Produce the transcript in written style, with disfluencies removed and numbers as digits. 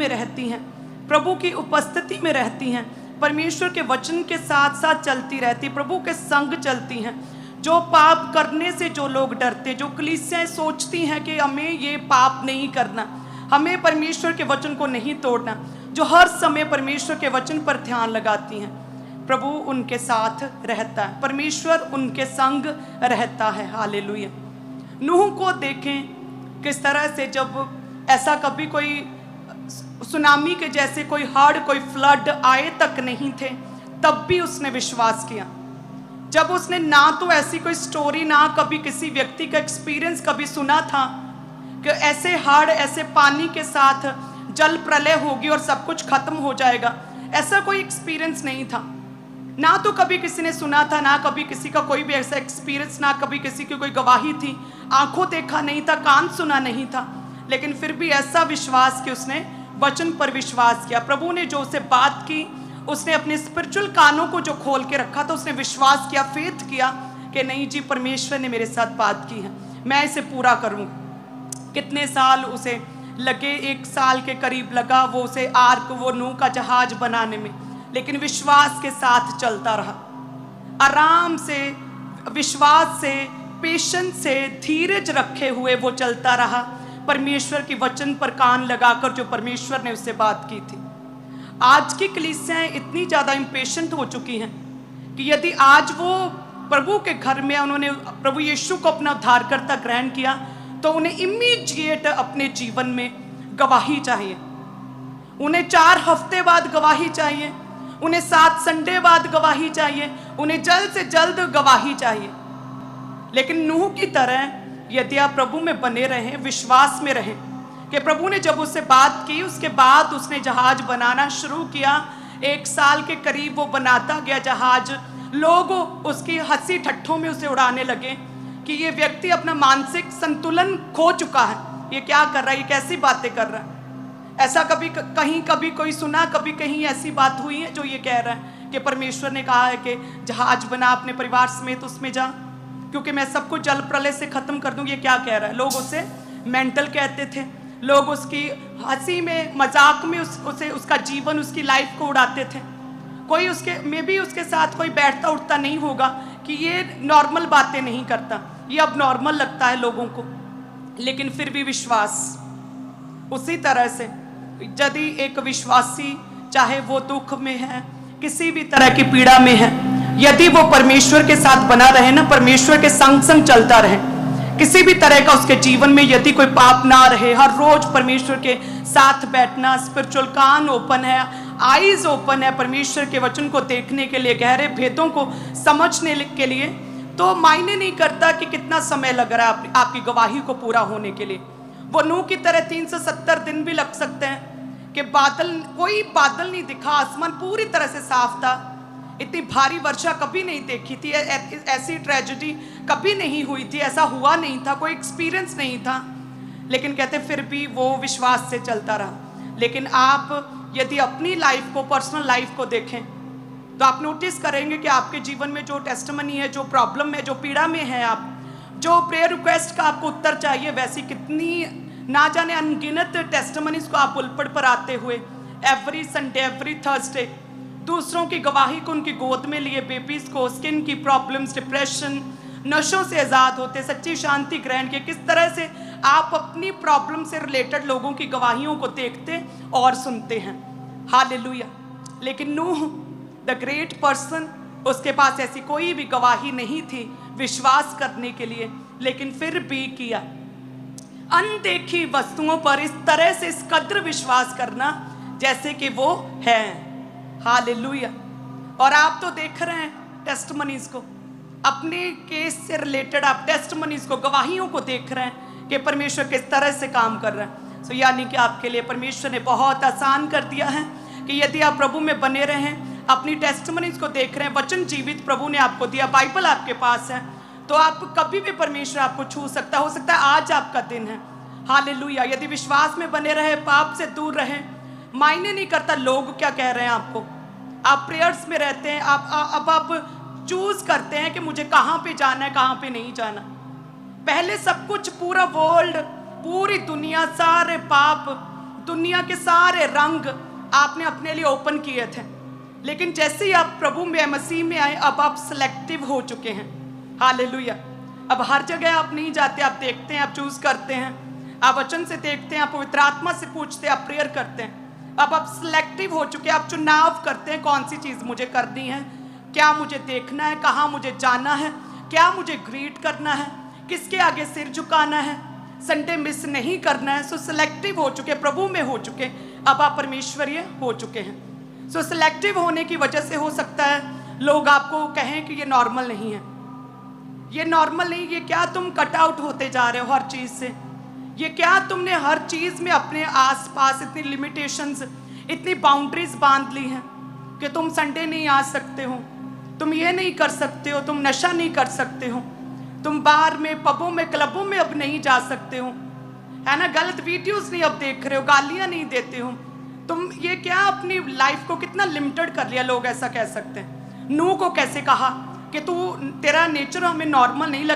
में रहती हैं, प्रभु की उपस्थिति में रहती हैं, परमेश्वर के वचन के साथ साथ चलती रहती, प्रभु के संग चलती हैं। जो पाप करने से जो लोग डरते, जो कलीसियाएं सोचती हैं कि हमें ये पाप नहीं करना, हमें परमेश्वर के वचन को नहीं तोड़ना, जो हर समय परमेश्वर के वचन पर ध्यान लगाती हैं, प्रभु उनके साथ रहता है, परमेश्वर उनके संग रहता है। हालेलुया। नूह को देखें किस तरह से, जब ऐसा कभी कोई सुनामी के जैसे कोई हड़, कोई फ्लड आए तक नहीं थे, तब भी उसने विश्वास किया। जब उसने ना तो ऐसी कोई स्टोरी, ना कभी किसी व्यक्ति का एक्सपीरियंस कभी सुना था कि ऐसे हड़, ऐसे पानी के साथ जल प्रलय होगी और सब कुछ खत्म हो जाएगा, ऐसा कोई एक्सपीरियंस नहीं था। ना तो कभी किसी ने सुना था, ना कभी किसी का कोई भी ऐसा एक्सपीरियंस, ना कभी किसी की कोई गवाही थी, आंखों देखा नहीं था, कान सुना नहीं था, लेकिन फिर भी ऐसा विश्वास कि उसने वचन पर विश्वास किया। प्रभु ने जो उसे बात की, उसने अपने स्पिरिचुअल कानों को जो खोल के रखा था, उसने विश्वास किया, फेथ किया कि नहीं जी, परमेश्वर ने मेरे साथ बात की है, मैं इसे पूरा करूं। कितने साल उसे लगे, 1 साल के करीब लगा वो उसे आर्क, वो नूह का जहाज बनाने में, लेकिन विश्वास के साथ चलता रहा, आराम से, विश्वास से, पेशेंस से, धीरज रखे हुए वो चलता रहा, परमेश्वर के वचन पर कान लगाकर जो परमेश्वर ने उससे बात की थी। आज की कलीसियाएं इतनी ज़्यादा इम्पेशेंट हो चुकी हैं कि यदि आज वो प्रभु के घर में उन्होंने प्रभु यीशु को अपना उद्धारकर्ता ग्रहण किया, तो उन्हें इमीडिएट अपने जीवन में गवाही चाहिए, उन्हें 4 हफ्ते बाद गवाही चाहिए, उन्हें 7 संडे बाद गवाही चाहिए, उन्हें जल्द से जल्द गवाही चाहिए। लेकिन नूह की तरह यदि आप प्रभु में बने रहें, विश्वास में रहें कि प्रभु ने जब उससे बात की, उसके बाद उसने जहाज बनाना शुरू किया। 1 साल के करीब वो बनाता गया जहाज। लोग उसकी हंसी ठट्ठों में उसे उड़ाने लगे कि ये व्यक्ति अपना मानसिक संतुलन खो चुका है, ये क्या कर रहा है, ये कैसी बातें कर रहा है। ऐसा कभी कोई सुना, कभी कहीं ऐसी बात हुई है जो ये कह रहा है कि परमेश्वर ने कहा है कि जहाज बना, अपने परिवार समेत उसमें जा, क्योंकि मैं सब कुछ जल प्रलय से खत्म कर दूं। ये क्या कह रहा है। लोग उसे मेंटल कहते थे, लोग उसकी हंसी में, मजाक में उसे, उसका जीवन, उसकी लाइफ को उड़ाते थे। कोई उसके में भी उसके साथ कोई बैठता उठता नहीं होगा कि ये नॉर्मल बातें नहीं करता, ये अब नॉर्मल लगता है लोगों को। लेकिन फिर भी विश्वास। उसी तरह से यदि एक विश्वासी, चाहे वो दुख में है, किसी भी तरह की पीड़ा में है, यदि वो परमेश्वर के साथ बना रहे ना, परमेश्वर के संग संग चलता रहे, किसी भी तरह का उसके जीवन में यदि कोई पाप ना रहे, हर रोज परमेश्वर के साथ बैठना, स्पिरिचुअल कान ओपन है, आईज ओपन है परमेश्वर के वचन को देखने के लिए, गहरे भेदों को समझने के लिए, तो मायने नहीं करता कि कितना समय लग रहा है आपकी गवाही को पूरा होने के लिए। वो नूह की तरह 370 दिन भी लग सकते हैं कि कोई बादल नहीं दिखा, आसमान पूरी तरह से साफ था, इतनी भारी वर्षा कभी नहीं देखी थी, ऐसी ट्रेजेडी कभी नहीं हुई थी, ऐसा हुआ नहीं था, कोई एक्सपीरियंस नहीं था। लेकिन कहते फिर भी वो विश्वास से चलता रहा। लेकिन आप यदि अपनी लाइफ को, पर्सनल लाइफ को देखें, तो आप नोटिस करेंगे कि आपके जीवन में जो टेस्टमनी है, जो प्रॉब्लम है, जो पीड़ा में है आप, जो प्रेयर रिक्वेस्ट का आपको उत्तर चाहिए, वैसी कितनी ना जाने अनगिनत टेस्टमनीज को आप पुलपट पर आते हुए एवरी संडे, एवरी थर्सडे दूसरों की गवाही को उनकी गोद में लिए, बेबीज को स्किन की प्रॉब्लम्स, डिप्रेशन, नशों से आज़ाद होते, सच्ची शांति ग्रहण किए। किस तरह से आप अपनी प्रॉब्लम से रिलेटेड लोगों की गवाहियों को देखते और सुनते हैं। हालेलुया। लेकिन नूह द ग्रेट पर्सन, उसके पास ऐसी कोई भी गवाही नहीं थी विश्वास करने के लिए, लेकिन फिर भी किया। अनदेखी वस्तुओं पर इस तरह से इस कद्र विश्वास करना जैसे कि वो है। हालेलुया। और आप तो देख रहे हैं टेस्टमनीज को, अपने केस से रिलेटेड आप टेस्टमनीज को, गवाहियों को देख रहे हैं कि परमेश्वर किस तरह से काम कर रहा है। सो यानी कि आपके लिए परमेश्वर ने बहुत आसान कर दिया है कि यदि आप प्रभु में बने रहें, अपनी टेस्टमनीज को देख रहे हैं, वचन जीवित प्रभु ने आपको दिया, बाइबल आपके पास है, तो आप कभी भी परमेश्वर आपको छू सकता है। हो सकता है आज आपका दिन है। हालेलुया। यदि विश्वास में बने रहे, पाप से दूर रहें, मायने नहीं करता लोग क्या कह रहे हैं आपको। आप प्रेयर्स में रहते हैं, आप चूज करते हैं कि मुझे कहाँ पे जाना है, कहाँ पे नहीं जाना। पहले सब कुछ, पूरा वर्ल्ड, पूरी दुनिया, सारे पाप दुनिया के सारे रंग आपने अपने लिए ओपन किए थे, लेकिन जैसे ही आप प्रभु में मसीह में आए, अब आप सिलेक्टिव हो चुके हैं। हालेलुया। अब हर जगह आप नहीं जाते, आप देखते हैं, आप चूज करते हैं, आप वचन से देखते हैं, आप पवित्र आत्मा से पूछते हैं, आप प्रेयर करते हैं। अब आप सिलेक्टिव हो चुके हैं, आप चुनाव करते हैं कौन सी चीज मुझे करनी है, क्या मुझे देखना है, कहाँ मुझे जाना है, क्या मुझे ग्रीट करना है, किसके आगे सिर झुकाना है, संडे मिस नहीं करना है। सो सिलेक्टिव हो चुके, प्रभु में हो चुके, अब आप परमेश्वरीय हो चुके हैं। सो सिलेक्टिव होने की वजह से हो सकता है लोग आपको कहें कि ये नॉर्मल नहीं है, ये नॉर्मल नहीं, ये क्या तुम कट आउट होते जा रहे हो हर चीज से, ये क्या तुमने हर चीज में अपने आसपास इतनी लिमिटेशंस, इतनी बाउंड्रीज बांध ली हैं कि तुम संडे नहीं आ सकते हो, तुम ये नहीं कर सकते हो, तुम नशा नहीं कर सकते हो, तुम बार में, पबों में, क्लबों में अब नहीं जा सकते हो, है ना, गलत वीडियोस नहीं अब देख रहे हो, गालियां नहीं देते हो, तुम ये क्या अपनी लाइफ को कितना लिमिटेड कर लिया। लोग ऐसा कह सकते हैं। नूह को कैसे कहा कि तू, तेरा नेचर हमें नॉर्मल नहीं लग